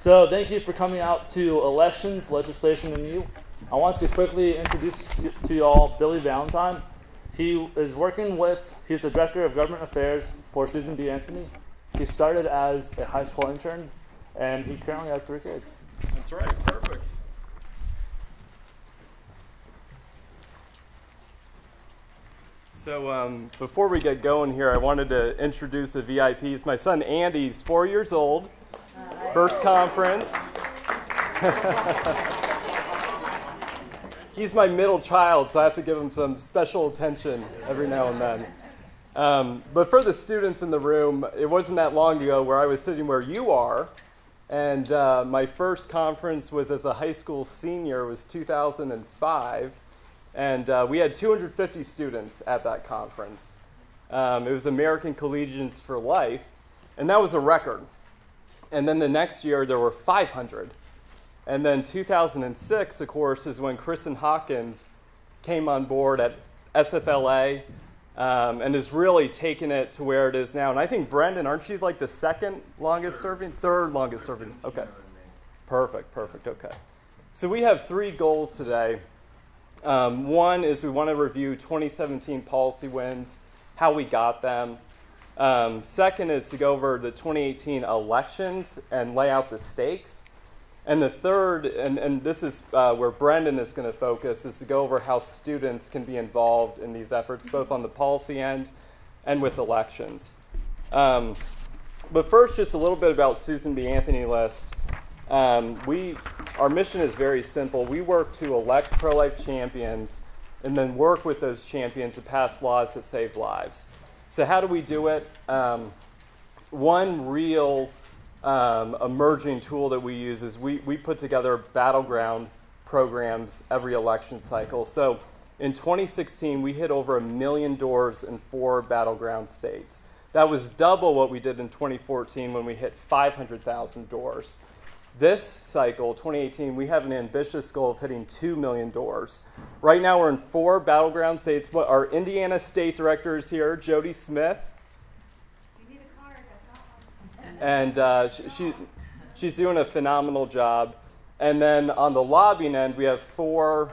So thank you for coming out to Elections, Legislation, and You. I want to quickly introduce to you all Billy Valentine. He is he's the Director of Government Affairs for Susan B. Anthony. He started as a high school intern, and he currently has 3 kids. That's right, perfect. So before we get going here, I wanted to introduce the VIPs. My son Andy's 4 years old, first conference. He's my middle child, so I have to give him some special attention every now and then. But for the students in the room, it wasn't that long ago where I was sitting where you are, and my first conference was as a high school senior. It was 2005. And we had 250 students at that conference. It was American Collegians for Life, and that was a record. And then the next year, there were 500. And then 2006, of course, is when Kristen Hawkins came on board at SFLA and has really taken it to where it is now. And I think, Brendan, aren't you like the second longest serving? Third longest serving. Okay. Perfect, okay. So we have 3 goals today. One is we want to review 2017 policy wins, how we got them. Second is to go over the 2018 elections and lay out the stakes. And the third, and this is where Brendan is going to focus, is to go over how students can be involved in these efforts, both on the policy end and with elections. But first, just a little bit about Susan B. Anthony List. Our mission is very simple. We work to elect pro-life champions and then work with those champions to pass laws that save lives. So how do we do it? One real emerging tool that we use is we put together battleground programs every election cycle. So in 2016, we hit over 1 million doors in 4 battleground states. That was double what we did in 2014 when we hit 500,000 doors. This cycle, 2018, we have an ambitious goal of hitting 2 million doors. Right now we're in 4 battleground states. Our Indiana State Director is here, Jody Smith. You need a card, I've got one. And she's doing a phenomenal job. And then on the lobbying end, we have 4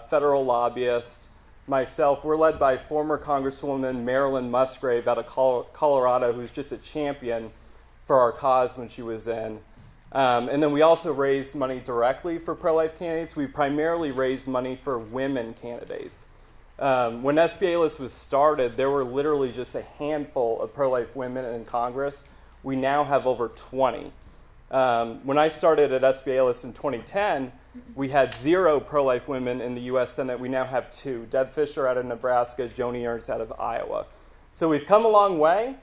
federal lobbyists. Myself, we're led by former Congresswoman Marilyn Musgrave out of Colorado, who's just a champion for our cause when she was in. And then we also raise money directly for pro-life candidates. We primarily raise money for women candidates. When SBA List was started, there were literally just a handful of pro-life women in Congress. We now have over 20. When I started at SBA List in 2010, we had 0 pro-life women in the U.S. Senate. We now have 2. Deb Fisher out of Nebraska, Joni Ernst out of Iowa. So we've come a long way.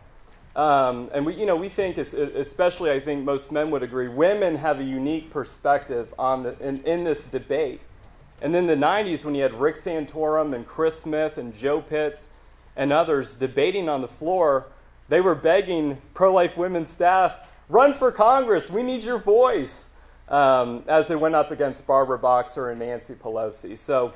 And we think, especially I think most men would agree, women have a unique perspective in this debate. And in the 90s, when you had Rick Santorum and Chris Smith and Joe Pitts and others debating on the floor, they were begging pro-life women staff, run for Congress, we need your voice, as they went up against Barbara Boxer and Nancy Pelosi. So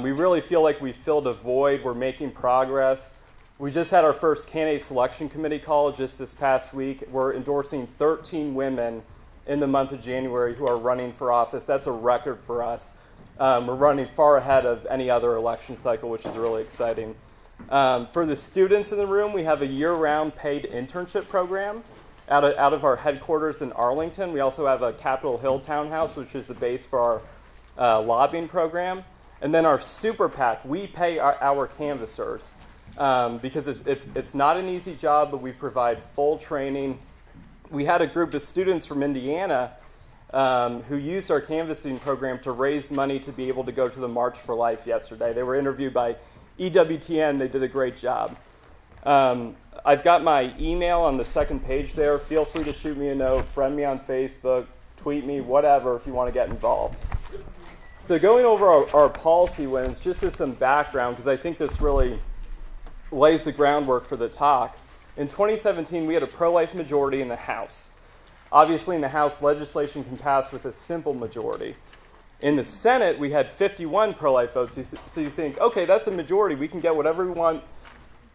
we really feel like we filled a void, we're making progress. We just had our first candidate selection committee call just this past week. We're endorsing 13 women in the month of January who are running for office. That's a record for us. We're running far ahead of any other election cycle, which is really exciting. For the students in the room, we have a year-round paid internship program out of our headquarters in Arlington. We also have a Capitol Hill townhouse, which is the base for our lobbying program. And then our super PAC, we pay our canvassers. Because it's not an easy job, but we provide full training. We had a group of students from Indiana who used our canvassing program to raise money to be able to go to the March for Life yesterday. They were interviewed by EWTN. They did a great job. I've got my email on the second page there. Feel free to shoot me a note, friend me on Facebook, tweet me, whatever, if you want to get involved. So going over our policy wins, just as some background, because I think this really lays the groundwork for the talk. In 2017, we had a pro-life majority in the House. Obviously, in the House, legislation can pass with a simple majority. In the Senate, we had 51 pro-life votes. So you think, okay, that's a majority. We can get whatever we want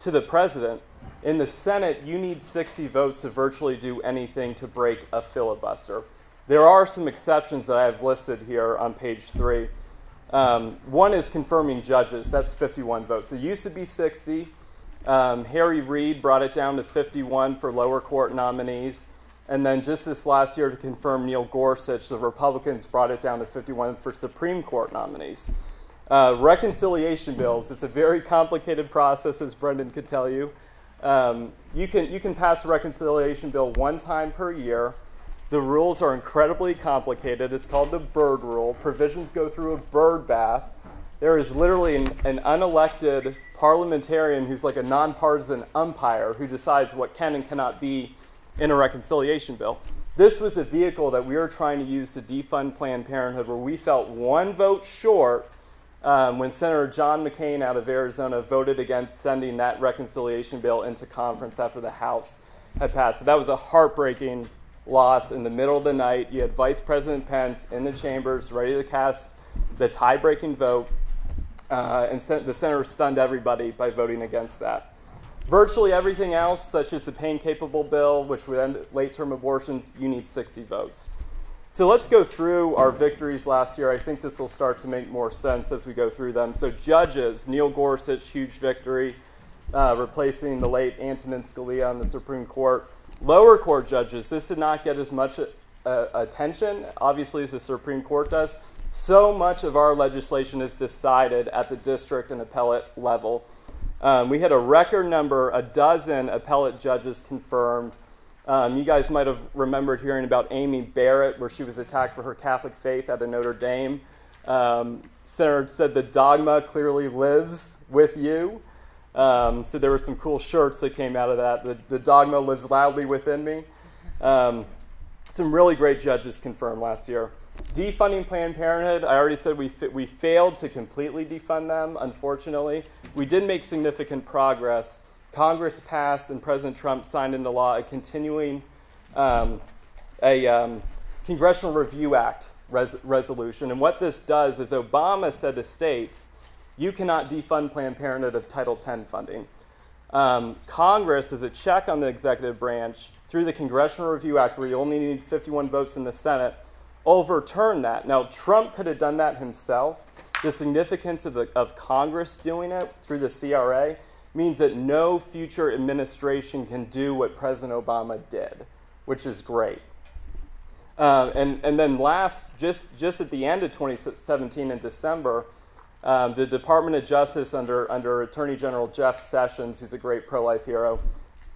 to the president. In the Senate, you need 60 votes to virtually do anything to break a filibuster. There are some exceptions that I have listed here on page 3. One is confirming judges. That's 51 votes. It used to be 60. Harry Reid brought it down to 51 for lower court nominees. And then just this last year to confirm Neil Gorsuch, the Republicans brought it down to 51 for Supreme Court nominees. Reconciliation bills, it's a very complicated process, as Brendan could tell you. You can pass a reconciliation bill one time per year. The rules are incredibly complicated. It's called the Byrd Rule. Provisions go through a bird bath. There is literally an unelected parliamentarian who's like a nonpartisan umpire who decides what can and cannot be in a reconciliation bill. This was a vehicle that we were trying to use to defund Planned Parenthood, where we felt one vote short when Senator John McCain out of Arizona voted against sending that reconciliation bill into conference after the House had passed. So that was a heartbreaking loss in the middle of the night. You had Vice President Pence in the chambers ready to cast the tie-breaking vote, and the senator stunned everybody by voting against that. Virtually everything else, such as the pain-capable bill, which would end late-term abortions, you need 60 votes. So let's go through our victories last year. I think this will start to make more sense as we go through them. So judges, Neil Gorsuch, huge victory, replacing the late Antonin Scalia on the Supreme Court. Lower court judges, this did not get as much attention, obviously, as the Supreme Court does. So much of our legislation is decided at the district and appellate level. We had a record number, a dozen appellate judges confirmed. You guys might have remembered hearing about Amy Barrett, where she was attacked for her Catholic faith at a Notre Dame. Senator said the dogma clearly lives with you. So there were some cool shirts that came out of that. The dogma lives loudly within me. Some really great judges confirmed last year. Defunding Planned Parenthood, I already said we failed to completely defund them, unfortunately. We did make significant progress. Congress passed and President Trump signed into law a continuing Congressional Review Act resolution. And what this does is Obama said to states, you cannot defund Planned Parenthood of Title X funding. Congress, as a check on the executive branch, through the Congressional Review Act, where you only need 51 votes in the Senate, overturned that. Now, Trump could have done that himself. The significance of Congress doing it through the CRA means that no future administration can do what President Obama did, which is great. And then last, just at the end of 2017 in December, the Department of Justice under Attorney General Jeff Sessions, who's a great pro-life hero,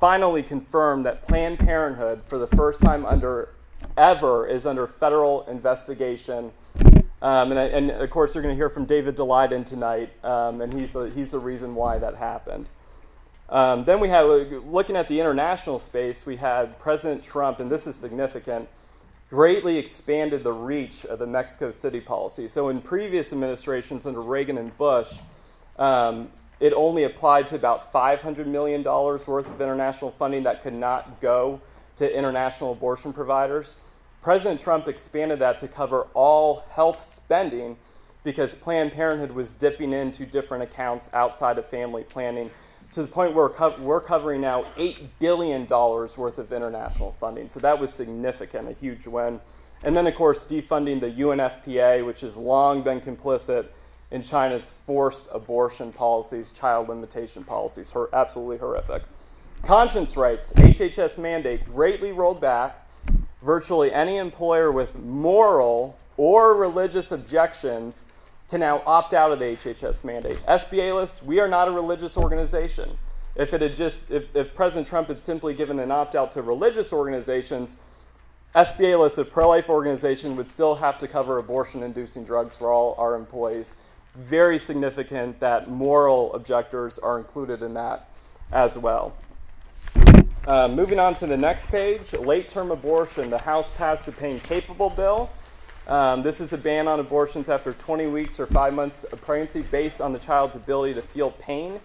finally confirmed that Planned Parenthood, for the first time ever, is under federal investigation. And of course, you're going to hear from David Daleiden tonight, and he's the reason why that happened. Then we had, looking at the international space, we had President Trump, and this is significant, greatly expanded the reach of the Mexico City policy. So in previous administrations under Reagan and Bush, it only applied to about $500 million worth of international funding that could not go to international abortion providers. President Trump expanded that to cover all health spending because Planned Parenthood was dipping into different accounts outside of family planning, to the point where we're covering now $8 billion worth of international funding. So that was significant, a huge win. And then, of course, defunding the UNFPA, which has long been complicit in China's forced abortion policies, child limitation policies, absolutely horrific. Conscience rights, HHS mandate, greatly rolled back. Virtually any employer with moral or religious objections can now opt out of the HHS mandate. SBA list, we are not a religious organization. If President Trump had simply given an opt-out to religious organizations, SBA list, a pro-life organization, would still have to cover abortion-inducing drugs for all our employees. Very significant that moral objectors are included in that as well. Moving on to the next page, late-term abortion. The House passed the pain-capable bill. This is a ban on abortions after 20 weeks or 5 months of pregnancy based on the child's ability to feel pain.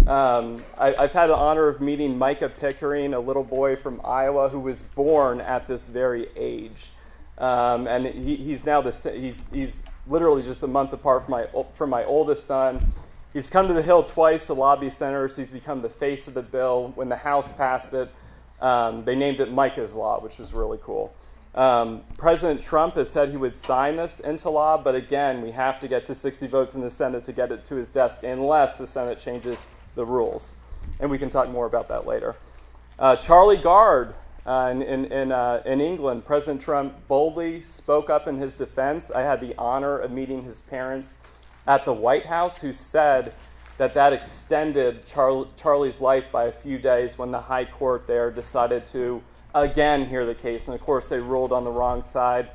I've had the honor of meeting Micah Pickering, a little boy from Iowa who was born at this very age. And he's now he's literally just a month apart from my oldest son. He's come to the Hill twice to lobby senators. He's become the face of the bill. When the House passed it, they named it Micah's Law, which was really cool. President Trump has said he would sign this into law, but again, we have to get to 60 votes in the Senate to get it to his desk unless the Senate changes the rules. And we can talk more about that later. Charlie Gard in England, President Trump boldly spoke up in his defense. I had the honor of meeting his parents at the White House, who said that extended Charlie's life by a few days when the High Court there decided to again hear the case. And of course, they ruled on the wrong side.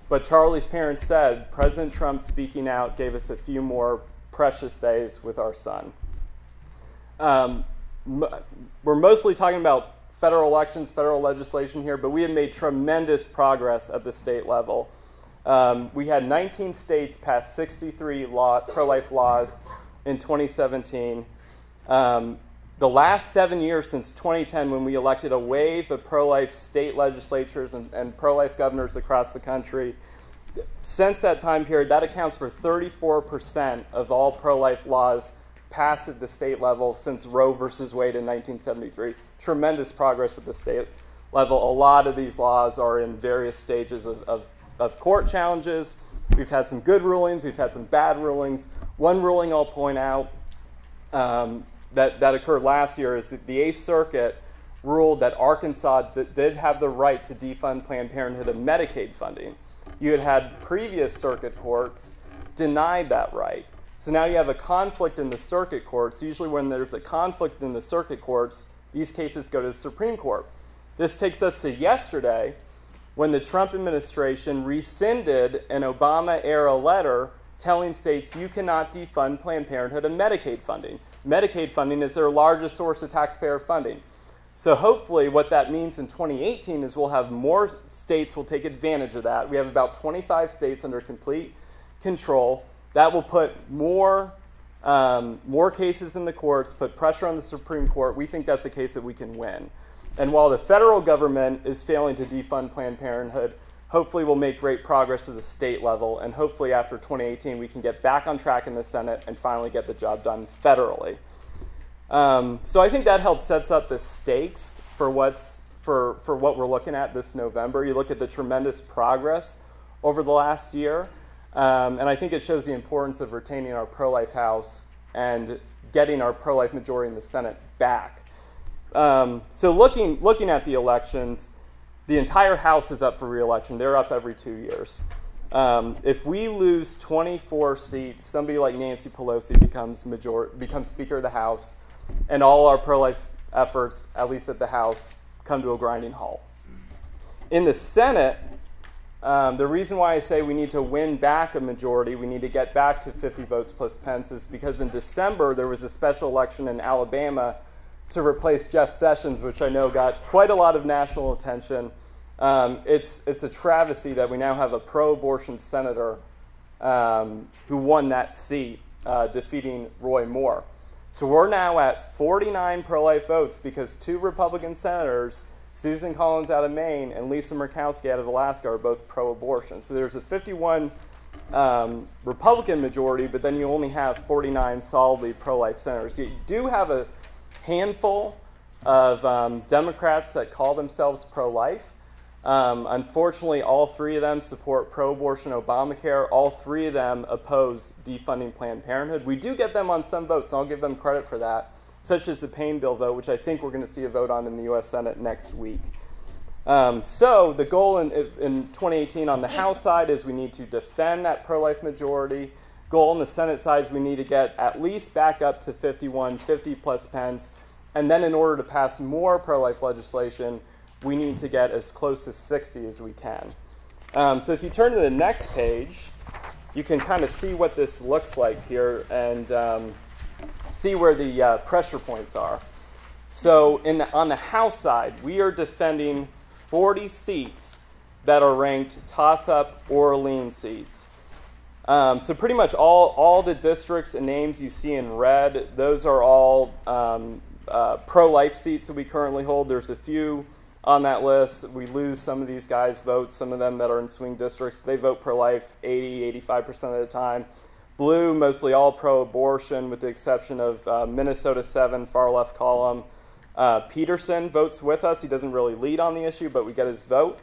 But Charlie's parents said, President Trump speaking out gave us a few more precious days with our son. We're mostly talking about federal elections, federal legislation here, but we have made tremendous progress at the state level. We had 19 states pass 63 pro-life laws in 2017. The last 7 years since 2010, when we elected a wave of pro-life state legislatures and pro-life governors across the country, since that time period, that accounts for 34% of all pro-life laws passed at the state level since Roe versus Wade in 1973. Tremendous progress at the state level. A lot of these laws are in various stages of court challenges. We've had some good rulings. We've had some bad rulings. One ruling I'll point out that occurred last year is that the 8th Circuit ruled that Arkansas did have the right to defund Planned Parenthood and Medicaid funding. You had previous circuit courts denied that right. So now you have a conflict in the circuit courts. Usually when there's a conflict in the circuit courts, these cases go to the Supreme Court. This takes us to yesterday, when the Trump administration rescinded an Obama-era letter telling states you cannot defund Planned Parenthood and Medicaid funding. Medicaid funding is their largest source of taxpayer funding. So hopefully what that means in 2018 is we'll have more states will take advantage of that. We have about 25 states under complete control. That will put more cases in the courts, put pressure on the Supreme Court. We think that's a case that we can win. And while the federal government is failing to defund Planned Parenthood, hopefully we'll make great progress at the state level, and hopefully after 2018 we can get back on track in the Senate and finally get the job done federally. So I think that helps sets up the stakes for what we're looking at this November. You look at the tremendous progress over the last year, and I think it shows the importance of retaining our pro-life House and getting our pro-life majority in the Senate back. So looking at the elections, the entire House is up for re-election. They're up every 2 years. If we lose 24 seats, somebody like Nancy Pelosi becomes Speaker of the House, and all our pro-life efforts, at least at the House, come to a grinding halt. In the Senate, the reason why I say we need to win back a majority, we need to get back to 50 votes plus Pence, is because in December there was a special election in Alabama to replace Jeff Sessions, which I know got quite a lot of national attention. It's a travesty that we now have a pro-abortion senator who won that seat, defeating Roy Moore. So we're now at 49 pro-life votes because 2 Republican senators, Susan Collins out of Maine and Lisa Murkowski out of Alaska, are both pro-abortion. So there's a 51 Republican majority, but then you only have 49 solidly pro-life senators. You do have a handful of Democrats that call themselves pro-life. Unfortunately, all 3 of them support pro-abortion Obamacare. All 3 of them oppose defunding Planned Parenthood. We do get them on some votes, and I'll give them credit for that, such as the Pain Bill vote, which I think we're going to see a vote on in the U.S. Senate next week. So the goal in 2018 on the House side is we need to defend that pro-life majority. Goal on the Senate side is we need to get at least back up to 51, 50 plus Pence. And then in order to pass more pro-life legislation, we need to get as close to 60 as we can. So if you turn to the next page, you can kind of see what this looks like here and see where the pressure points are. So on the House side, we are defending 40 seats that are ranked toss-up or lean seats. So pretty much all the districts and names you see in red, those are all pro-life seats that we currently hold. There's a few on that list. We lose some of these guys' votes, some of them that are in swing districts. They vote pro-life 80, 85% of the time. Blue, mostly all pro-abortion, with the exception of Minnesota 7, far left column. Peterson votes with us. He doesn't really lead on the issue, but we get his vote.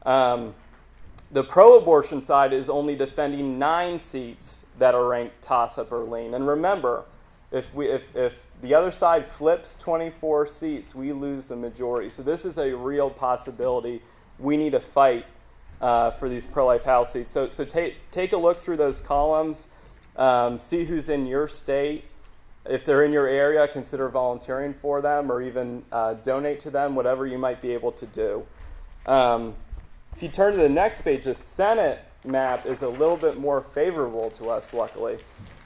The pro-abortion side is only defending 9 seats that are ranked toss-up or lean. And remember, if the other side flips 24 seats, we lose the majority. So this is a real possibility. We need to fight for these pro-life House seats. So take a look through those columns, see who's in your state. If they're in your area, consider volunteering for them or even donate to them, whatever you might be able to do. If you turn to the next page, the Senate map is a little bit more favorable to us, luckily.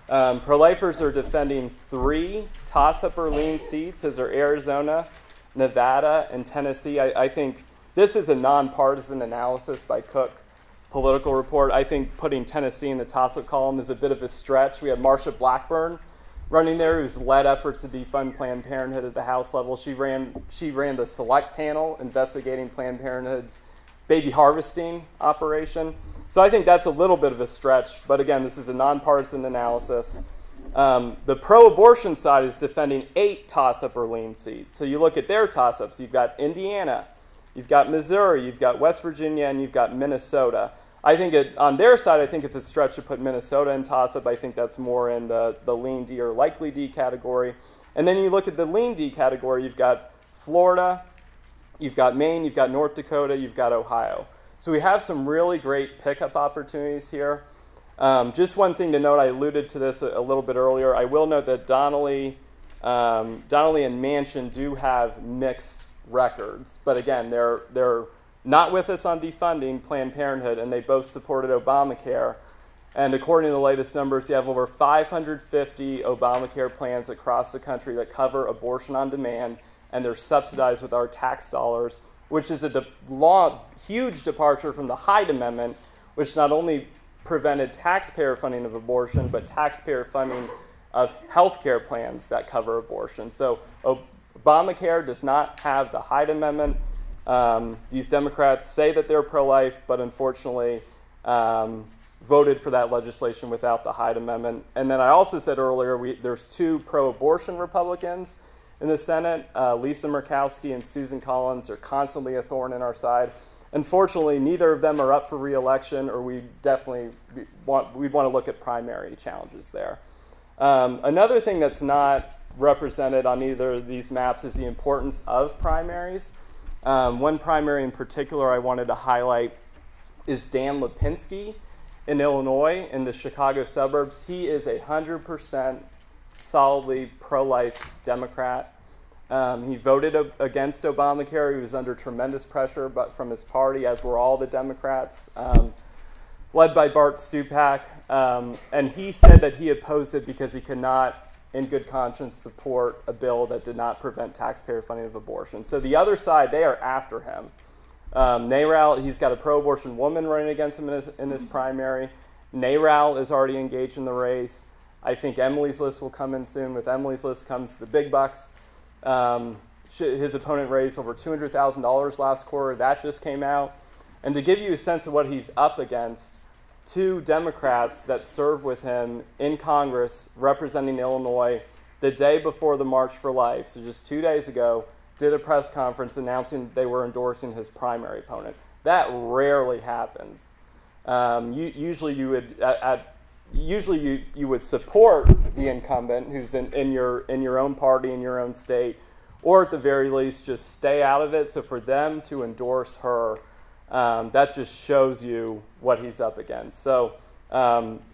Pro-lifers are defending 3 toss-up or lean seats. Those are Arizona, Nevada, and Tennessee. I think this is a nonpartisan analysis by Cook Political Report. I think putting Tennessee in the toss-up column is a bit of a stretch. We have Marsha Blackburn running there, who's led efforts to defund Planned Parenthood at the House level. She ran the select panel investigating Planned Parenthood's baby harvesting operation. So I think that's a little bit of a stretch. But again, this is a nonpartisan analysis. The pro-abortion side is defending 8 toss-up or lean seats. So you look at their toss-ups. You've got Indiana, you've got Missouri, you've got West Virginia, and you've got Minnesota. I think on their side, I think it's a stretch to put Minnesota in toss-up. I think that's more in the lean D or likely D category. And then you look at the lean D category, you've got Florida, you've got Maine, you've got North Dakota, you've got Ohio. So we have some really great pickup opportunities here. Just one thing to note, I alluded to this a little bit earlier. I will note that Donnelly and Manchin do have mixed records. But again, they're not with us on defunding Planned Parenthood, and they both supported Obamacare. And according to the latest numbers, you have over 550 Obamacare plans across the country that cover abortion on demand, and they're subsidized with our tax dollars, which is a huge departure from the Hyde Amendment, which not only prevented taxpayer funding of abortion, but taxpayer funding of health care plans that cover abortion. So Obamacare does not have the Hyde Amendment. These Democrats say that they're pro-life, but unfortunately voted for that legislation without the Hyde Amendment. And then I also said earlier, there's 2 pro-abortion Republicans in the Senate. Lisa Murkowski and Susan Collins are constantly a thorn in our side. Unfortunately, neither of them are up for re-election, or we'd want to look at primary challenges there. Another thing that's not represented on either of these maps is the importance of primaries. One primary in particular I wanted to highlight is Dan Lipinski in Illinois in the Chicago suburbs. He is 100% solidly pro-life Democrat. He voted against Obamacare. He was under tremendous pressure from his party, as were all the Democrats, led by Bart Stupak. And he said that he opposed it because he could not, in good conscience, support a bill that did not prevent taxpayer funding of abortion. So the other side, they are after him. NARAL, he's got a pro-abortion woman running against him in his primary. NARAL is already engaged in the race. I think Emily's List will come in soon. With Emily's List comes the big bucks. His opponent raised over $200,000 last quarter. That just came out. And to give you a sense of what he's up against, 2 Democrats that served with him in Congress representing Illinois the day before the March for Life, so just 2 days ago, did a press conference announcing they were endorsing his primary opponent. That rarely happens. Usually you would support the incumbent who's in your own party, in your own state, or at the very least just stay out of it. So for them to endorse her, that just shows you what he's up against. So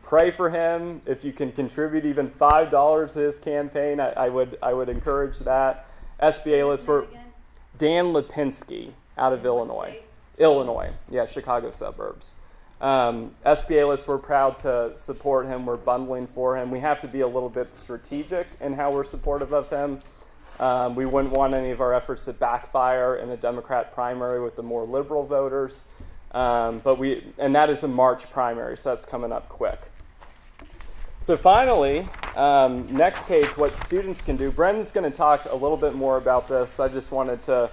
pray for him. If you can contribute even $5 to his campaign, I would encourage that. SBA list for Dan Lipinski out of Illinois. Illinois, yeah, Chicago suburbs. SBA lists, we're proud to support him. We're bundling for him. We have to be a little bit strategic in how we're supportive of him. We wouldn't want any of our efforts to backfire in a Democrat primary with the more liberal voters. And that is a March primary, so that's coming up quick. So finally, next page, what students can do. Brendan's going to talk a little bit more about this, but I just wanted to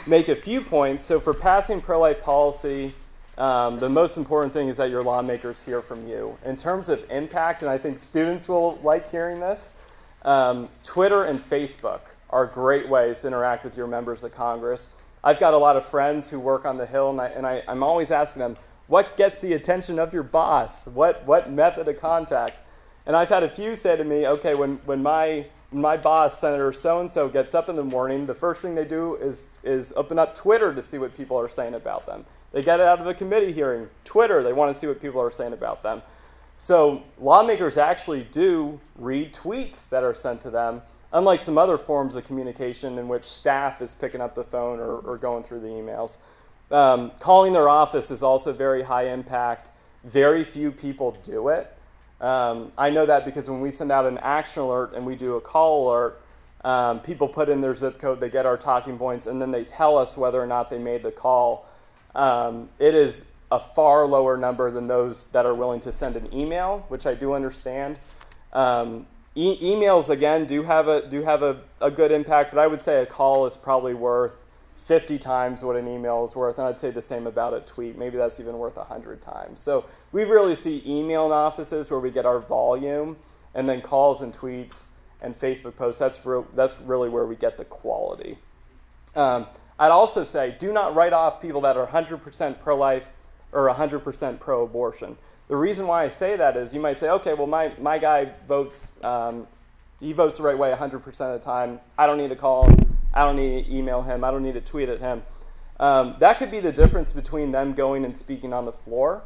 make a few points. So for passing pro-life policy, the most important thing is that your lawmakers hear from you. In terms of impact, and I think students will like hearing this, Twitter and Facebook are great ways to interact with your members of Congress. I've got a lot of friends who work on the Hill, and I'm always asking them, what gets the attention of your boss? What method of contact? And I've had a few say to me, okay, when my boss, Senator so-and-so, gets up in the morning, the first thing they do is open up Twitter to see what people are saying about them. They get out of a committee hearing, Twitter, they want to see what people are saying about them. So lawmakers actually do read tweets that are sent to them, unlike some other forms of communication in which staff is picking up the phone or going through the emails. Calling their office is also very high impact. Very few people do it. I know that because when we send out an action alert and we do a call alert, people put in their zip code, they get our talking points, and then they tell us whether or not they made the call. It is a far lower number than those that are willing to send an email, which I do understand. Emails, again, do have a good impact, but I would say a call is probably worth 50 times what an email is worth, and I'd say the same about a tweet. Maybe that's even worth 100 times. So we really see email in offices where we get our volume, and then calls and tweets and Facebook posts. That's really where we get the quality. I'd also say do not write off people that are 100% pro-life or 100% pro-abortion. The reason why I say that is you might say, okay, well, my guy votes, he votes the right way 100% of the time. I don't need to call him. I don't need to email him. I don't need to tweet at him. That could be the difference between them going and speaking on the floor.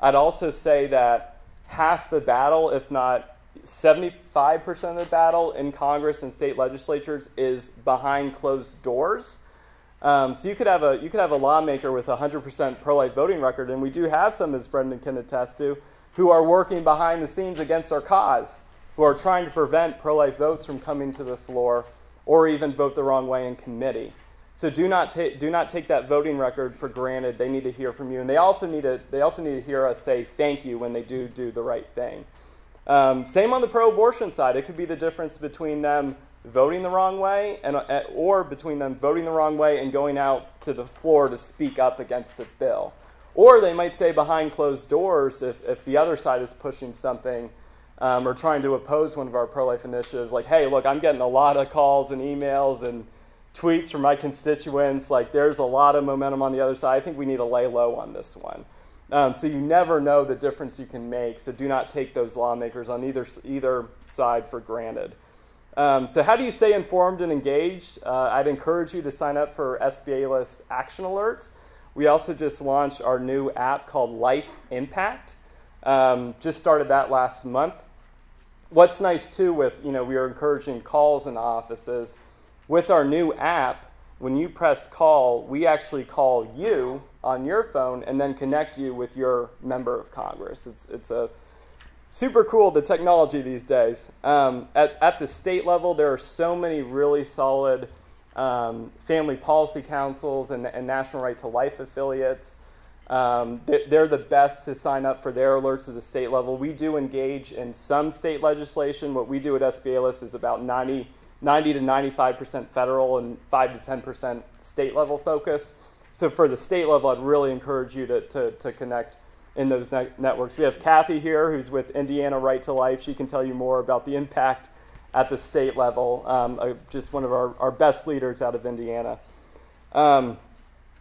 I'd also say that half the battle, if not 75% of the battle in Congress and state legislatures is behind closed doors. So you could have a lawmaker with a 100% pro-life voting record, and we do have some, as Brendan can attest to, who are working behind the scenes against our cause, who are trying to prevent pro-life votes from coming to the floor, or even vote the wrong way in committee. So do not take that voting record for granted. They need to hear from you, and they also need to hear us say thank you when they do the right thing. Same on the pro-abortion side. It could be the difference between them voting the wrong way or between them voting the wrong way and going out to the floor to speak up against a bill. Or they might say behind closed doors if the other side is pushing something or trying to oppose one of our pro-life initiatives, like, hey, look, I'm getting a lot of calls and emails and tweets from my constituents. Like, there's a lot of momentum on the other side. I think we need to lay low on this one. So you never know the difference you can make. So do not take those lawmakers on either side for granted. So how do you stay informed and engaged? I'd encourage you to sign up for SBA List action alerts. We also just launched our new app called Life Impact. Just started that last month. What's nice too with, we are encouraging calls in offices. With our new app, when you press call, we actually call you on your phone and then connect you with your member of Congress. It's a super cool, the technology these days. At the state level, there are so many really solid family policy councils and National Right to Life affiliates. They're the best to sign up for their alerts at the state level. We do engage in some state legislation. What we do at SBA List is about 90 to 95% federal and 5 to 10% state level focus. So for the state level, I'd really encourage you to connect in those networks. We have Kathy here, who's with Indiana Right to Life. She can tell you more about the impact at the state level. Just one of our best leaders out of Indiana.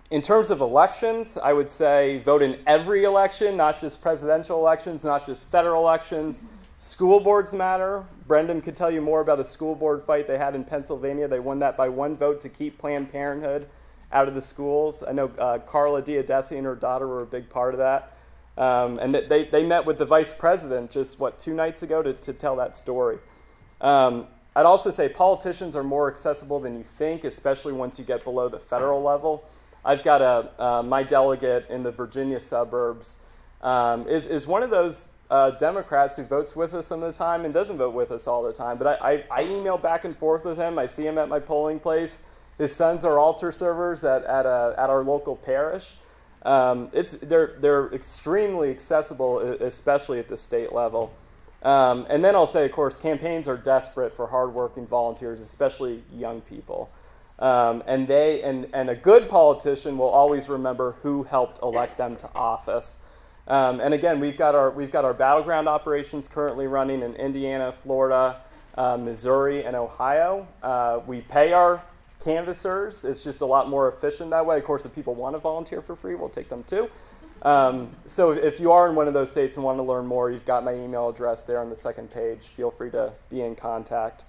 In terms of elections, I would say vote in every election, not just presidential elections, not just federal elections. School boards matter. Brendan could tell you more about a school board fight they had in Pennsylvania. They won that by one vote to keep Planned Parenthood out of the schools. I know Carla Diodesi and her daughter were a big part of that. And they met with the vice president just, 2 nights ago to tell that story. I'd also say politicians are more accessible than you think, especially once you get below the federal level. I've got my delegate in the Virginia suburbs is one of those Democrats who votes with us some of the time and doesn't vote with us all the time. But I email back and forth with him. I see him at my polling place. His sons are altar servers at our local parish. They're extremely accessible, especially at the state level. And then I'll say, of course, campaigns are desperate for hardworking volunteers, especially young people. And a good politician will always remember who helped elect them to office. And again, we've got our battleground operations currently running in Indiana, Florida, Missouri, and Ohio. We pay our canvassers. It's just a lot more efficient that way. Of course, if people want to volunteer for free, we'll take them too. So if you are in one of those states and want to learn more, you've got my email address there on the second page. Feel free to be in contact.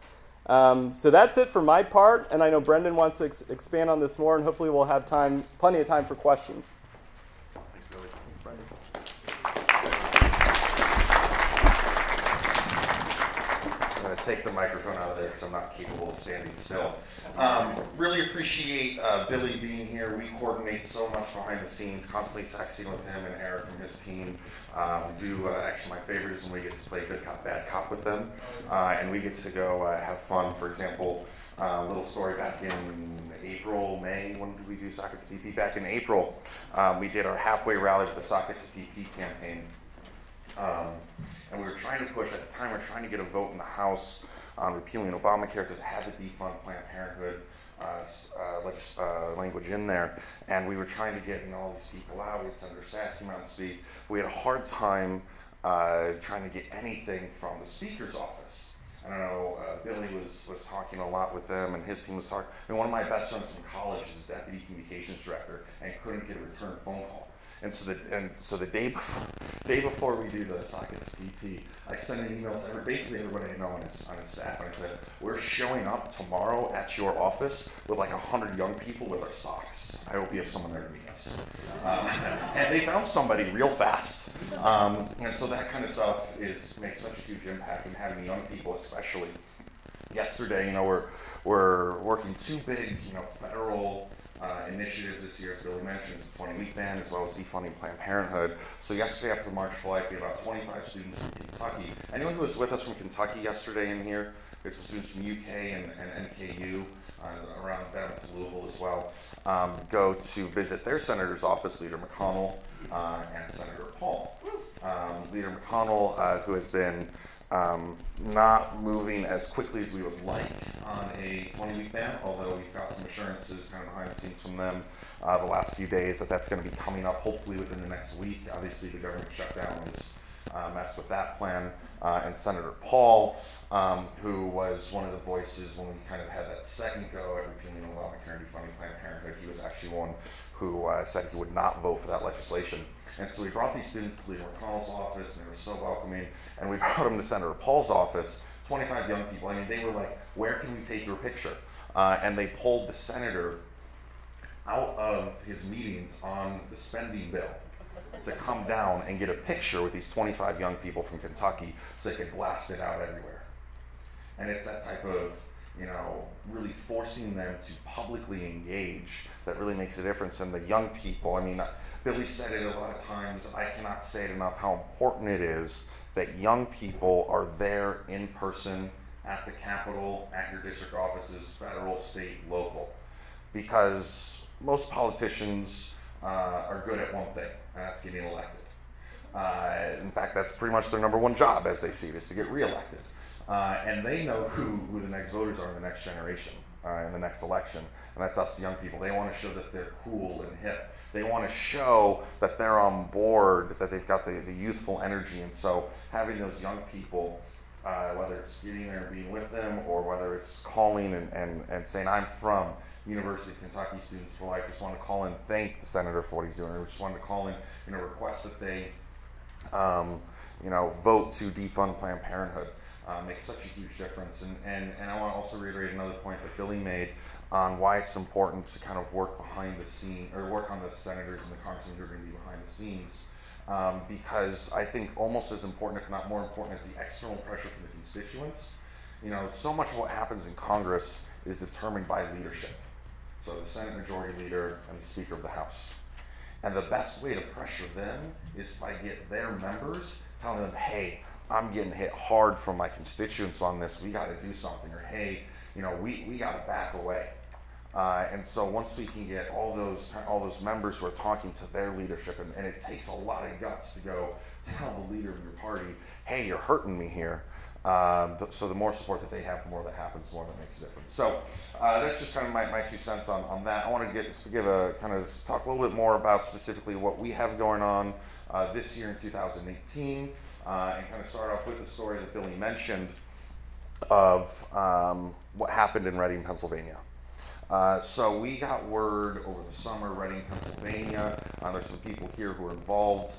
So that's it for my part, and I know Brendan wants to expand on this more, and hopefully we'll have plenty of time for questions. Thanks, Billy. Thanks, Brendan. I'm going to take the microphone out of there because I'm not capable of standing still. Really appreciate Billy being here. We coordinate so much behind the scenes, constantly texting with him and Eric and his team. Actually, my favorite is when we get to play good cop, bad cop with them. And we get to go have fun. For example, little story back in April, May, when did we do Socket to PP? Back in April, we did our halfway rally with the Socket to PP campaign. And we were trying to push, at the time, we were trying to get a vote in the House on repealing Obamacare because it had the defund Planned Parenthood language in there. And we were trying to get all these people out. We had Senator Sassy out to speak. We had a hard time trying to get anything from the Speaker's office. I don't know, Billy was talking a lot with them, and his team was talking. I mean, one of my best friends from college is Deputy Communications Director and couldn't get a return phone call. And so the day before we do the Sockets PP, I sent an email to basically everybody I know on his staff, and I said, we're showing up tomorrow at your office with like 100 young people with our socks. I hope you have someone there to meet us. And they found somebody real fast. And so that kind of stuff makes such a huge impact, and having young people especially. Yesterday, we're working two big, federal initiatives this year, as Billy mentioned, the 20-week ban, as well as defunding Planned Parenthood. So yesterday after the March for Life, we had about 25 students from Kentucky. Anyone who was with us from Kentucky yesterday in here? We had some students from UK and NKU, around down to Louisville as well, go to visit their senator's office, Leader McConnell and Senator Paul. Leader McConnell, who has been not moving as quickly as we would like on a 20-week ban, although we've got some assurances kind of behind the scenes from them the last few days that that's going to be coming up hopefully within the next week. Obviously, the government shutdown has messed with that plan. And Senator Paul, who was one of the voices when we kind of had that second go at repealing Obamacare and defunding Planned Parenthood. He was actually one who said he would not vote for that legislation. And so we brought these students to Leader McConnell's office, and they were so welcoming. And we brought them to Senator Paul's office, 25 young people. I mean, they were like, where can we take your picture? And they pulled the senator out of his meetings on the spending bill to come down and get a picture with these 25 young people from Kentucky so they could blast it out everywhere. And it's that type of, really forcing them to publicly engage that really makes a difference. And the young people, I mean, Billy said it a lot of times, I cannot say it enough how important it is that young people are there in person at the Capitol, at your district offices, federal, state, local. Because most politicians are good at one thing, and that's getting elected. In fact, that's pretty much their number one job, as they see it, is to get reelected. And they know who the next voters are in the next generation, in the next election, and that's us, the young people. They want to show that they're cool and hip. They want to show that they're on board, that they've got the youthful energy. And so having those young people, whether it's getting there and being with them, or whether it's calling and saying, I'm from University of Kentucky Students for Life, just want to call in, thank the senator for what he's doing, or just wanted to call in, request that they, vote to defund Planned Parenthood. Makes such a huge difference. And I want to also reiterate another point that Billy made on why it's important to kind of work behind the scene, or work on the senators and the congressmen who are going to be behind the scenes, because I think almost as important, if not more important, is the external pressure from the constituents. So much of what happens in Congress is determined by leadership. So the Senate Majority Leader and the Speaker of the House. And the best way to pressure them is by get their members telling them, hey, I'm getting hit hard from my constituents on this, we got to do something, or hey, we got to back away. And so once we can get all those members who are talking to their leadership, and it takes a lot of guts to go tell the leader of your party, hey, you're hurting me here. So the more support that they have, the more that happens, the more that makes a difference. So that's just kind of my 2 cents on that. I want to talk a little bit more about specifically what we have going on this year in 2018, and kind of start off with the story that Billy mentioned of what happened in Reading, Pennsylvania. So we got word over the summer, Reading, Pennsylvania, there's some people here who are involved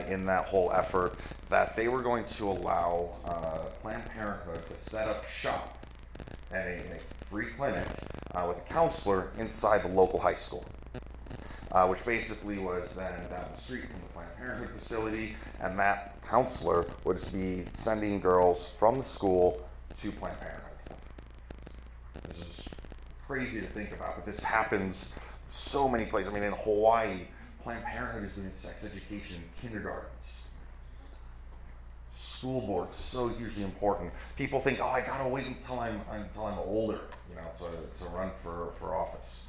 in that whole effort, that they were going to allow Planned Parenthood to set up shop at a free clinic with a counselor inside the local high school, which basically was then down the street from the Planned Parenthood facility, and that counselor would be sending girls from the school to Planned Parenthood. This is crazy to think about, but this happens so many places. I mean, in Hawaii, Planned Parenthood is doing sex education in kindergartens. School board, so hugely important. People think, oh, I gotta wait until I'm older, to run for office.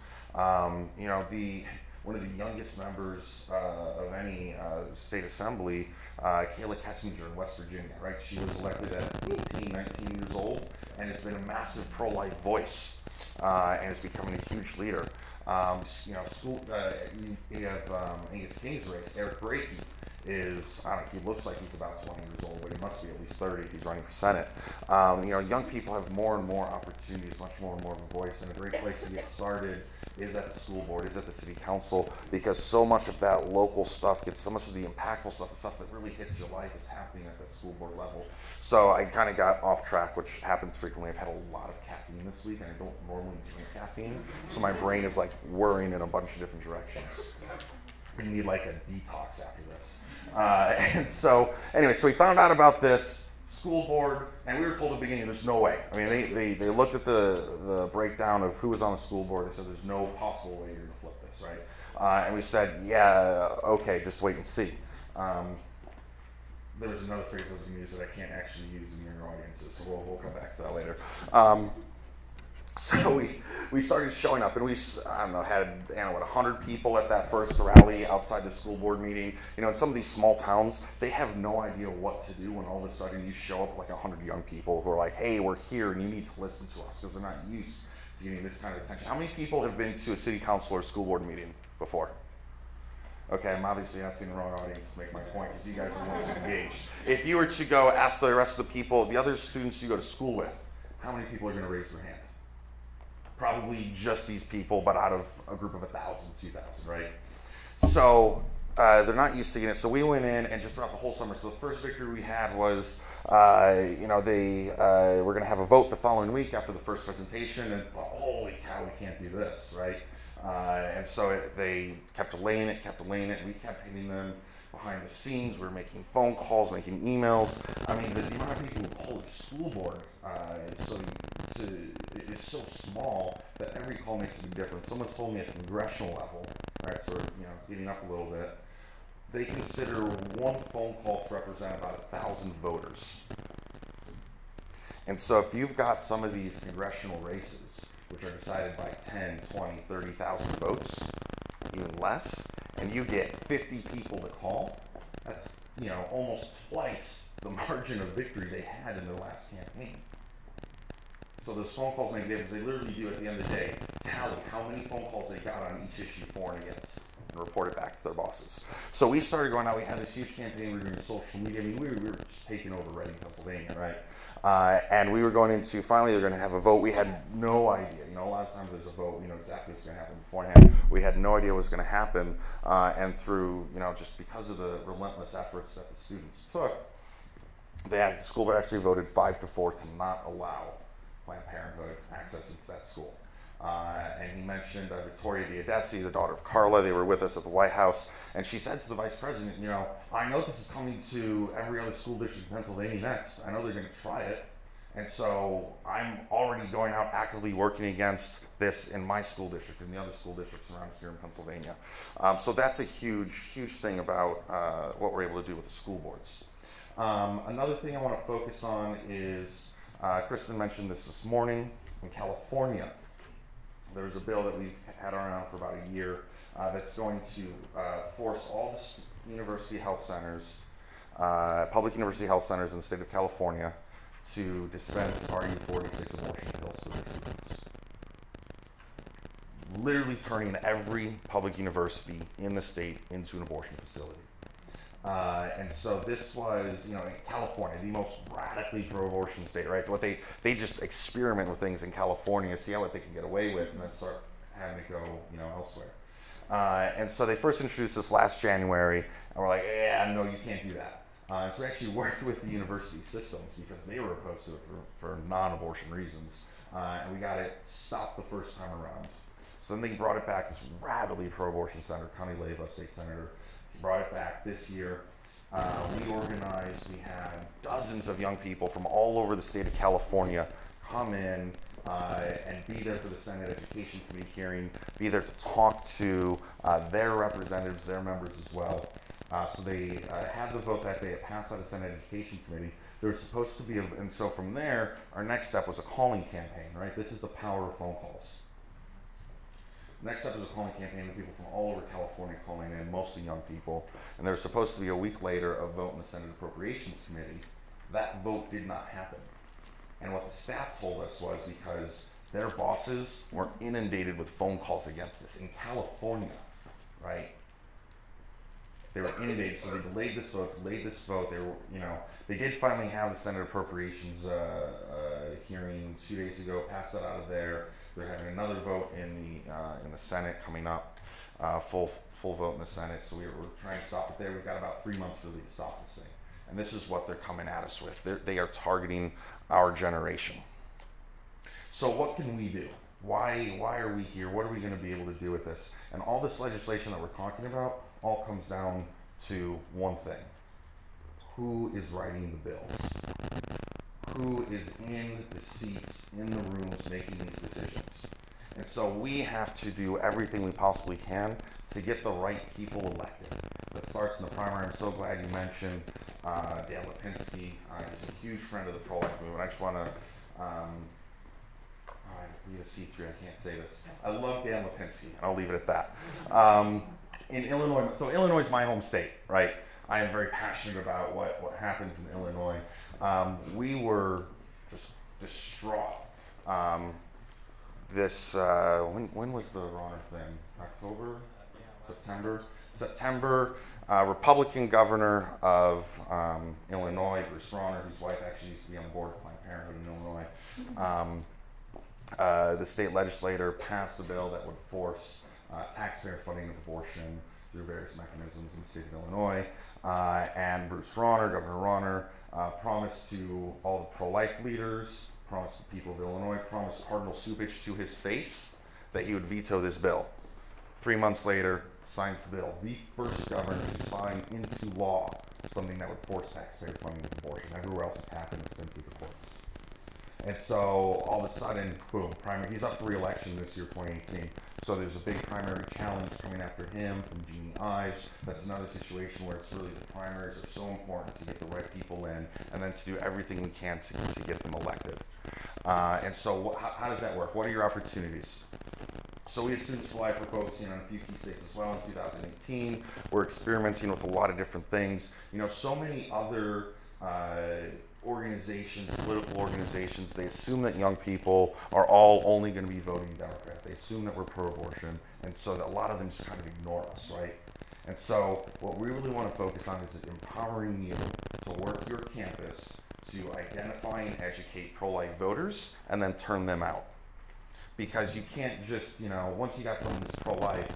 One of the youngest members of any state assembly, Kayla Kessinger in West Virginia, right? She was elected at 18, 19 years old, and has been a massive pro-life voice, and is becoming a huge leader. You have Angus King's race. Eric Brakey is, I don't know, he looks like he's about 20 years old, but he must be at least 30 if he's running for Senate. Young people have more and more opportunities, much more and more of a voice, and a great place to get started is at the school board, is at the city council, because so much of that local stuff gets, so much of the impactful stuff, the stuff that really hits your life is happening at that school board level. So I kind of got off track, which happens frequently. I've had a lot of caffeine this week, and I don't normally drink caffeine, so my brain is like whirring in a bunch of different directions. We need like a detox after this. And so, anyway, so we found out about this school board, and we were told at the beginning, there's no way. I mean, they looked at the breakdown of who was on the school board. They said, there's no possible way you're going to flip this, right? And we said, yeah, okay, just wait and see. There was another phrase I was going to use that I can't actually use in your audiences, so we'll come back to that later. So we started showing up, and we, had 100 people at that first rally outside the school board meeting. In some of these small towns, they have no idea what to do when all of a sudden you show up like 100 young people who are like, hey, we're here, and you need to listen to us, because they're not used to getting this kind of attention. How many people have been to a city council or school board meeting before? Okay, I'm obviously asking the wrong audience to make my point, because you guys are the ones engaged. If you were to go ask the rest of the people, the other students you go to school with, how many people are going to raise their hand? Probably just these people, but out of a group of 1,000, 2,000, right? So they're not used to getting it. So we went in, and just throughout the whole summer, so the first victory we had was, they were going to have a vote the following week after the first presentation, and holy cow, we can't do this, right? And so they kept delaying it, and we kept hitting them behind the scenes. We were making phone calls, making emails. I mean, the amount of people who call the school board is so small that every call makes a big difference. Someone told me at the congressional level, right, so getting up a little bit, they consider one phone call to represent about 1,000 voters. And so if you've got some of these congressional races, which are decided by 10, 20, 30,000 votes, even less, and you get 50 people to call, that's almost twice the margin of victory they had in their last campaign. So those phone calls make a difference. They literally do at the end of the day tally how many phone calls they got on each issue for and against, and report it back to their bosses. So we started going out. We had this huge campaign. We were doing social media. I mean, we were just taking over Reading, Pennsylvania, right? And we were going into, finally they're going to have a vote. We had no idea. A lot of times there's a vote, we know exactly what's going to happen beforehand. We had no idea what was going to happen. And through, just because of the relentless efforts that the students took, the school board actually voted 5-4 to not allow Planned Parenthood access into that school. And he mentioned Victoria Diodesi, the daughter of Carla. They were with us at the White House, and she said to the vice president, I know this is coming to every other school district in Pennsylvania next. I know they're going to try it, and so I'm already going out actively working against this in my school district and the other school districts around here in Pennsylvania. So that's a huge, huge thing about what we're able to do with the school boards. Another thing I want to focus on is, Kristen mentioned this morning, in California. There's a bill that we've had around for about a year that's going to force all the university health centers, public university health centers in the state of California, to dispense RU46 abortion pills to their students. Literally turning every public university in the state into an abortion facility. And so this was, in California, the most radically pro-abortion state, right? What they just experiment with things in California, see what they can get away with, and then start having to go, elsewhere. And so they first introduced this last January, and we're like, yeah, no, you can't do that. And so we actually worked with the university systems because they were opposed to it for non-abortion reasons. And we got it stopped the first time around. So then they brought it back, this radically pro-abortion senator, Connie Leva, state senator, brought it back this year. We organized, we had dozens of young people from all over the state of California come in and be there for the Senate Education Committee hearing, be there to talk to their representatives, their members as well. So they had the vote that day, it passed out of the Senate Education Committee. There was supposed to be, and so from there, our next step was a calling campaign, right? This is the power of phone calls. Next step is a calling campaign of people from all over California calling in, mostly young people. And there was supposed to be a week later a vote in the Senate Appropriations Committee. That vote did not happen. And what the staff told us was because their bosses were inundated with phone calls against this in California, right? They were inundated, so they delayed this vote. They were, they did finally have the Senate Appropriations hearing 2 days ago, passed that out of there. They're having another vote in the Senate coming up, full vote in the Senate. So we're trying to stop it there. We've got about 3 months really to stop this thing. And this is what they're coming at us with. They are targeting our generation. So what can we do? Why are we here? What are we going to be able to do with this? And all this legislation that we're talking about all comes down to one thing. Who is writing the bills? Who is in the seats, in the rooms, making these decisions? And so we have to do everything we possibly can to get the right people elected. That starts in the primary. I'm so glad you mentioned Dan Lipinski. He's a huge friend of the pro-life movement. I just want to, we have a C3, I can't say this. I love Dan Lipinski, and I'll leave it at that. In Illinois, so Illinois is my home state, right? I am very passionate about what happens in Illinois. We were just distraught. When was the Ronner thing? October? September. Republican governor of Illinois, Bruce Ronner, whose wife actually used to be on the board of Planned Parenthood in Illinois. The state legislature passed a bill that would force taxpayer funding of abortion through various mechanisms in the state of Illinois. And Bruce Ronner, Governor Ronner, promised to all the pro-life leaders, promised the people of Illinois, promised Cardinal Cupich to his face that he would veto this bill. 3 months later, signs the bill. The first governor to sign into law something that would force taxpayer funding of abortion. Everywhere else it's happened, it's been through the courts. And so all of a sudden, boom, primary. He's up for re-election this year, 2018. So there's a big primary challenge coming after him from Jeannie Ives. That's another situation where it's really the primaries are so important to get the right people in, and then to do everything we can to get them elected. And so how does that work? What are your opportunities? So we at Students for Life are focusing on a few key states as well in 2018. We're experimenting with a lot of different things. So many other organizations, political organizations, they assume that young people are all only going to be voting Democrat. They assume that we're pro-abortion, and so that a lot of them just kind of ignore us, right? And so what we really want to focus on is empowering you to work your campus to identify and educate pro-life voters and then turn them out. Because you can't just, once you got someone who's pro-life,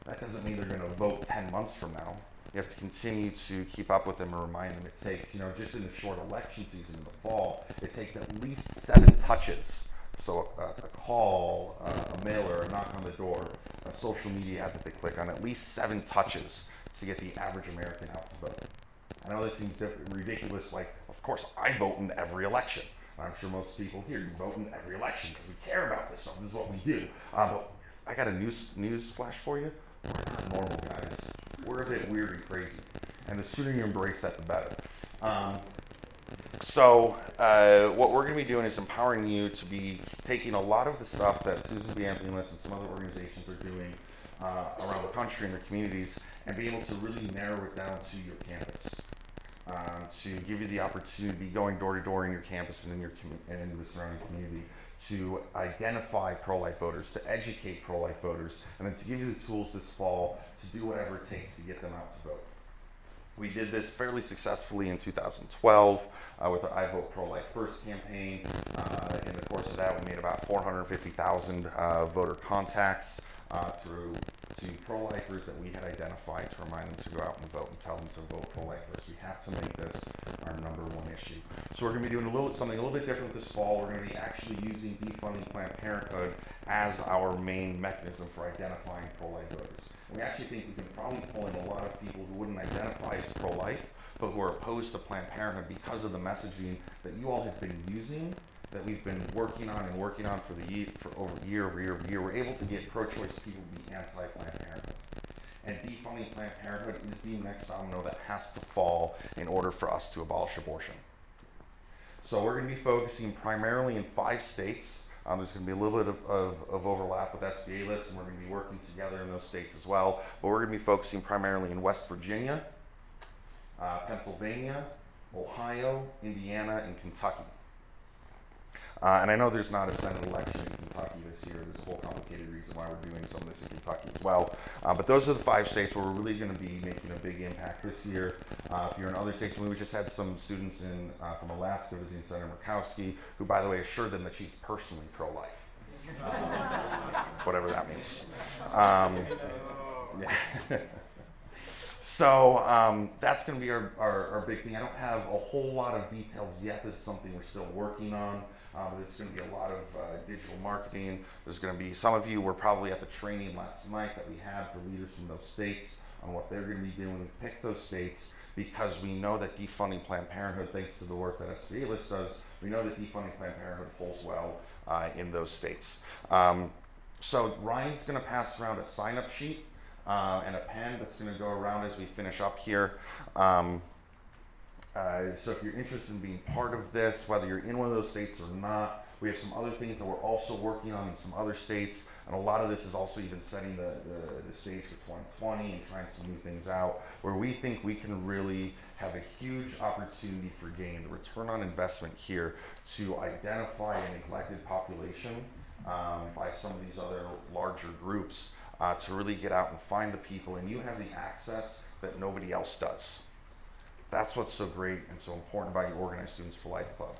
that doesn't mean they're going to vote 10 months from now. You have to continue to keep up with them and remind them. It takes, just in the short election season in the fall, it takes at least 7 touches. So a call, a mailer, a knock on the door, a social media ad that they click on, at least 7 touches to get the average American out to vote. I know that seems ridiculous, like, of course, I vote in every election. I'm sure most people here, you vote in every election because we care about this, so this is what we do. But I got a news flash for you. We're not normal, guys. We're a bit weird and crazy. And the sooner you embrace that, the better. So what we're going to be doing is empowering you to be taking a lot of the stuff that Susan B. Anthony List and some other organizations are doing around the country and their communities and be able to really narrow it down to your campus. To give you the opportunity to be going door to door in your campus and in the surrounding community, to identify pro-life voters, to educate pro-life voters, and then to give you the tools this fall to do whatever it takes to get them out to vote. We did this fairly successfully in 2012 with our I Vote Pro-Life First campaign. In the course of that, we made about 450,000 voter contacts through to pro-lifers that we had identified to remind them to go out and vote and tell them to vote pro-life first. We have to make this our #1 issue. So we're going to be doing something a little bit different this fall. We're going to be actually using defunding Planned Parenthood as our main mechanism for identifying pro-life voters. We actually think we can probably pull in a lot of people who wouldn't identify as pro-life, but who are opposed to Planned Parenthood because of the messaging that you all have been using, that we've been working on for over year. We're able to get pro-choice people to be anti-Planned Parenthood. And defunding Planned Parenthood is the next domino that has to fall in order for us to abolish abortion. So we're going to be focusing primarily in 5 states. There's going to be a little bit of overlap with SBA lists, and we're going to be working together in those states as well. But we're going to be focusing primarily in West Virginia, Pennsylvania, Ohio, Indiana, and Kentucky. And I know there's not a Senate election in Kentucky this year. There's a whole complicated reason why we're doing some of this in Kentucky as well. But those are the 5 states where we're really going to be making a big impact this year. If you're in other states, we just had some students from Alaska visiting Senator Murkowski, who, by the way, assured them that she's personally pro-life. Whatever that means. Yeah. So that's going to be our big thing. I don't have a whole lot of details yet. This is something we're still working on. There's going to be a lot of digital marketing. There's going to be, some of you were probably at the training last night that we had for leaders from those states on what they're going to be doing. We picked those states because we know that defunding Planned Parenthood, thanks to the work that SBA List does, we know that defunding Planned Parenthood polls well in those states. So Ryan's going to pass around a sign-up sheet and a pen that's going to go around as we finish up here. So if you're interested in being part of this, whether you're in one of those states or not, we have some other things that we're also working on in some other states, and a lot of this is also even setting the stage for 2020 and trying some new things out, where we think we can really have a huge opportunity for gain, the return on investment here, to identify a neglected population by some of these other larger groups, to really get out and find the people, and you have the access that nobody else does. That's what's so great and so important about your Organized Students for Life Club,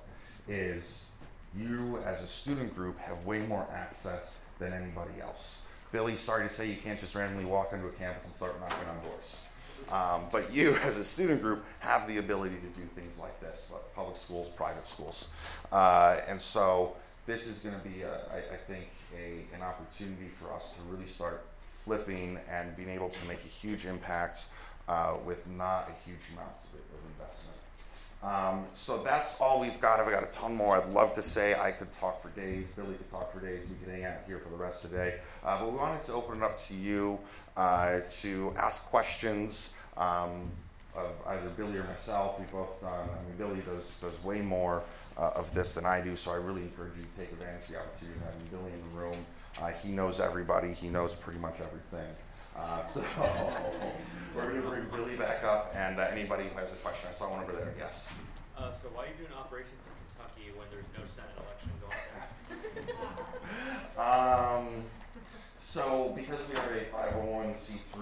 is you as a student group have way more access than anybody else. Billy, sorry to say you can't just randomly walk into a campus and start knocking on doors. But you as a student group have the ability to do things like this, but public schools, private schools. And so this is going to be, I think, an opportunity for us to really start flipping and being able to make a huge impact with not a huge amount of investment. So that's all we've got. I've got a ton more. I'd love to say I could talk for days. Billy could talk for days. We could hang out here for the rest of the day. But we wanted to open it up to you to ask questions of either Billy or myself. We've both done, Billy does way more of this than I do, so I really encourage you to take advantage of the opportunity of having Billy in the room. He knows everybody. He knows pretty much everything. So we're going to bring Billy back up, and anybody who has a question. I saw one over there. Yes? So why are you doing operations in Kentucky when there's no Senate election going on? So because we are a 501c3,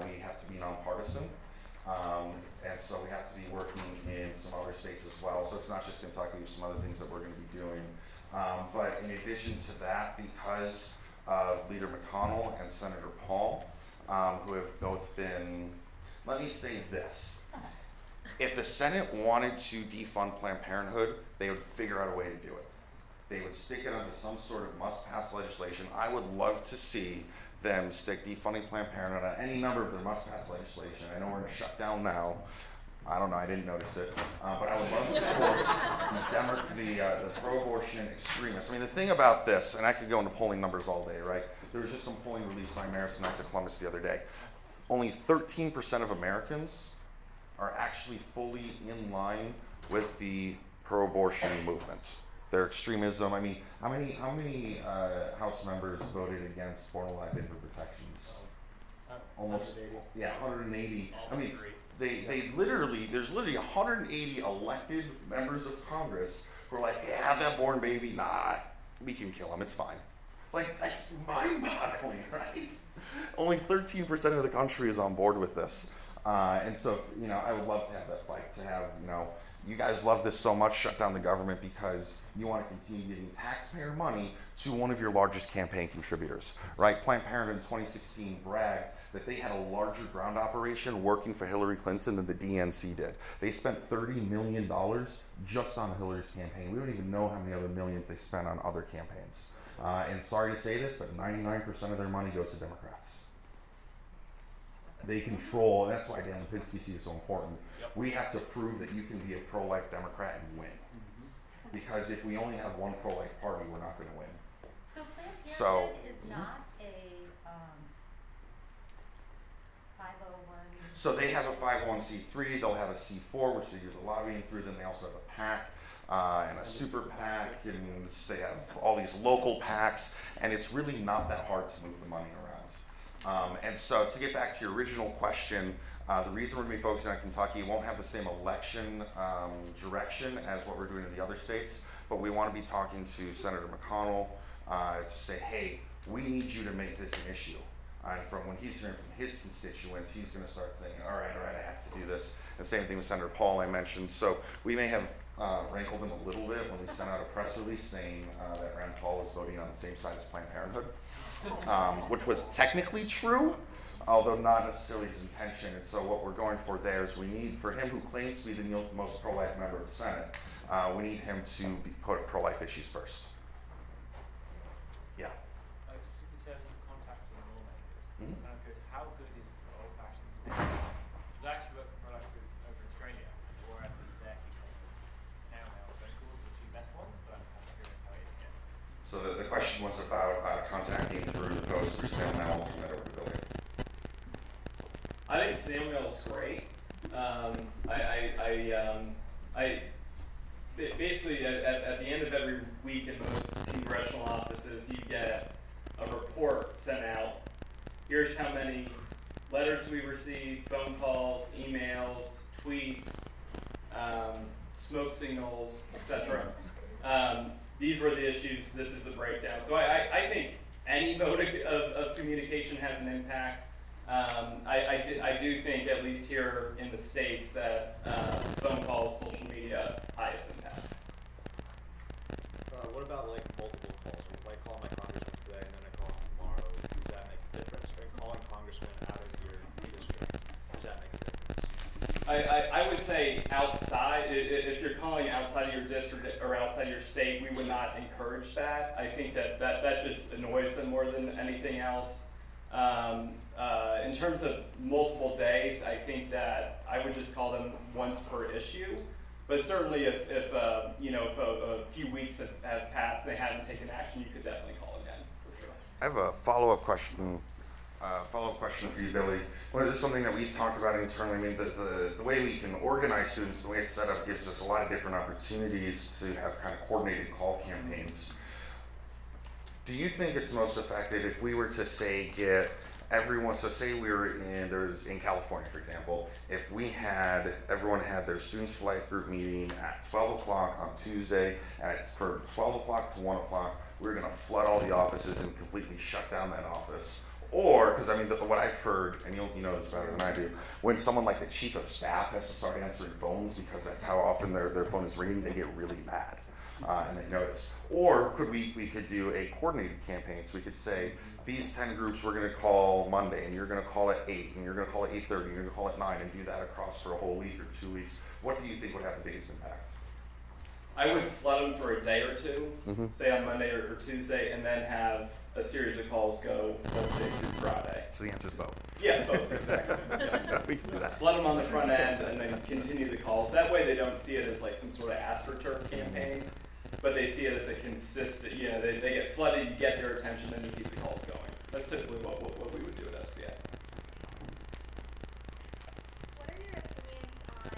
we have to be nonpartisan. And so we have to be working in some other states as well. So it's not just Kentucky, there's some other things that we're going to be doing. But in addition to that, because of Leader McConnell and Senator Paul, who have both been, let me say this. If the Senate wanted to defund Planned Parenthood, they would figure out a way to do it. They would stick it under some sort of must-pass legislation. I would love to see them stick defunding Planned Parenthood on any number of their must-pass legislation. I know we're in a shutdown now. I don't know, I didn't notice it. But I would love to force the pro-abortion extremists. I mean, the thing about this, and I could go into polling numbers all day, right? There was just some polling released by Marist Knights of Columbus the other day. Only 13% of Americans are actually fully in line with the pro-abortion movement. Their extremism. I mean, how many House members voted against born alive infant protections? Almost 180. Yeah, 180. I mean, they literally, there's literally 180 elected members of Congress who are like, yeah, have that born baby. Nah, we can kill him. It's fine. Like, that's mind-boggling, right? Only 13% of the country is on board with this. And so, I would love to have that fight, to have, you guys love this so much, shut down the government because you want to continue giving taxpayer money to one of your largest campaign contributors, right? Planned Parenthood in 2016 bragged that they had a larger ground operation working for Hillary Clinton than the DNC did. They spent $30 million just on Hillary's campaign. We don't even know how many other millions they spent on other campaigns. And sorry to say this, but 99% of their money goes to Democrats. They control, and that's why Dan Lipinski sees it so important. Yep. We have to prove that you can be a pro-life Democrat and win. Because if we only have one pro-life party, we're not going to win. So Planned Parenthood is not a 501. So they have a 501c3, they'll have a C4, which they do the lobbying through, then they also have a PAC and a super PAC, and they have all these local PACs, and it's really not that hard to move the money around. And so to get back to your original question, the reason we're going to be focusing on Kentucky won't have the same election direction as what we're doing in the other states, but we want to be talking to Senator McConnell to say, hey, we need you to make this an issue. From when he's hearing from his constituents, he's going to start saying, all right, I have to do this. And same thing with Senator Paul I mentioned. So we may have rankled him a little bit when we sent out a press release saying that Rand Paul was voting on the same side as Planned Parenthood, which was technically true, although not necessarily his intention. And so what we're going for there is we need, for him who claims to be the most pro-life member of the Senate, we need him to put pro-life issues first. Yeah. Just in terms of contacting lawmakers, I'm kind of curious, how good is old-fashioned state? Because I actually work for pro-life group over in Australia, or at least there, snail mail phone calls are the two best ones, but I'm kind of curious how it is here. So the question was about contacting through the post, through snail mail. I'll turn that over to Billy. I think snail mail is great. Basically at the end of every week in most congressional offices, you get a report sent out. Here's how many letters we received, phone calls, emails, tweets, smoke signals, etc. These were the issues. This is the breakdown. So I think any mode of communication has an impact. I do think, at least here in the States, that phone calls, social media, highest impact. What about like multiple calls? If I call my congressman today and then I call him tomorrow, does that make a difference? Or calling congressmen out of your district, does that make a difference? I would say outside, if you're calling outside of your district or outside your state, we would not encourage that. I think that just annoys them more than anything else. In terms of multiple days, I think that I would just call them once per issue. But certainly, if a few weeks have passed and they haven't taken action, you could definitely call again for sure. I have a follow-up question. For you, Billy. Well, this is something that we've talked about internally. I mean, the way we can organize students, the way it's set up, gives us a lot of different opportunities to have kind of coordinated call campaigns. Do you think it's most effective if we were to say get everyone, so say we were in California, for example, if everyone had their Students for Life group meeting at 12 o'clock on Tuesday, and for 12 o'clock to 1 o'clock, we're going to flood all the offices and completely shut down that office. Or, because I mean, what I've heard, and you know this better than I do, when someone like the chief of staff has to start answering phones because that's how often their phone is ringing, they get really mad. And they notice. Or we could do a coordinated campaign. So we could say, these 10 groups we're going to call Monday, and you're going to call at 8, and you're going to call at 8:30, and you're going to call at 9, and do that across for a whole week or 2 weeks. What do you think would have the biggest impact? I would flood them for a day or two, say on Monday or Tuesday, and then have a series of calls go, let's say, through Friday. So the answer is both. Yeah, both, exactly. Yeah. We can do that. Flood them on the front end, and then continue the calls. That way they don't see it as like some sort of AstroTurf campaign, but they see it as a consistent, they get flooded, you get their attention, then you keep the calls going. That's typically what we would do at SBA. What are your opinions on,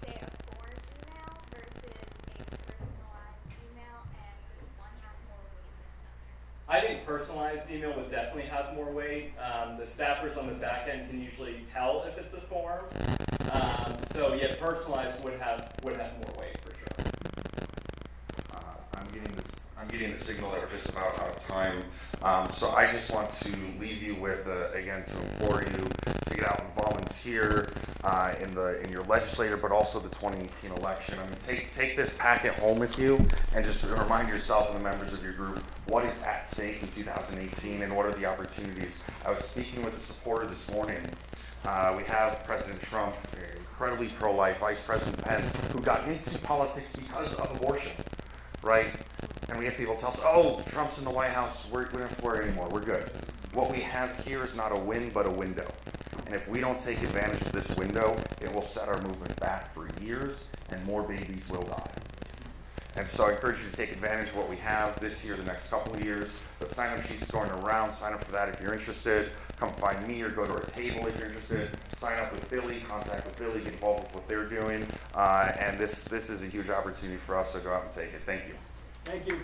say, a forward email versus a personalized email, and does one have more weight than another? I think personalized email would definitely have more weight. The staffers on the back end can usually tell if it's a form. So yeah, personalized would have more weight for sure. I'm getting the signal that we're just about out of time. So I just want to leave you with, again, to implore you to get out and volunteer in your legislature, but also the 2018 election. I mean, take this packet home with you and just remind yourself and the members of your group what is at stake in 2018 and what are the opportunities. I was speaking with a supporter this morning. We have President Trump, incredibly pro-life, Vice President Pence, who got into politics because of abortion, right? And we have people tell us, oh, Trump's in the White House, we're not in Florida anymore, we're good. What we have here is not a win, but a window. And if we don't take advantage of this window, it will set our movement back for years, and more babies will die. And so I encourage you to take advantage of what we have this year, the next couple of years. The sign-up sheet's going around. Sign up for that if you're interested. Come find me or go to our table if you're interested. Sign up with Billy, contact with Billy, get involved with what they're doing. And this is a huge opportunity for us, so go out and take it. Thank you. Thank you.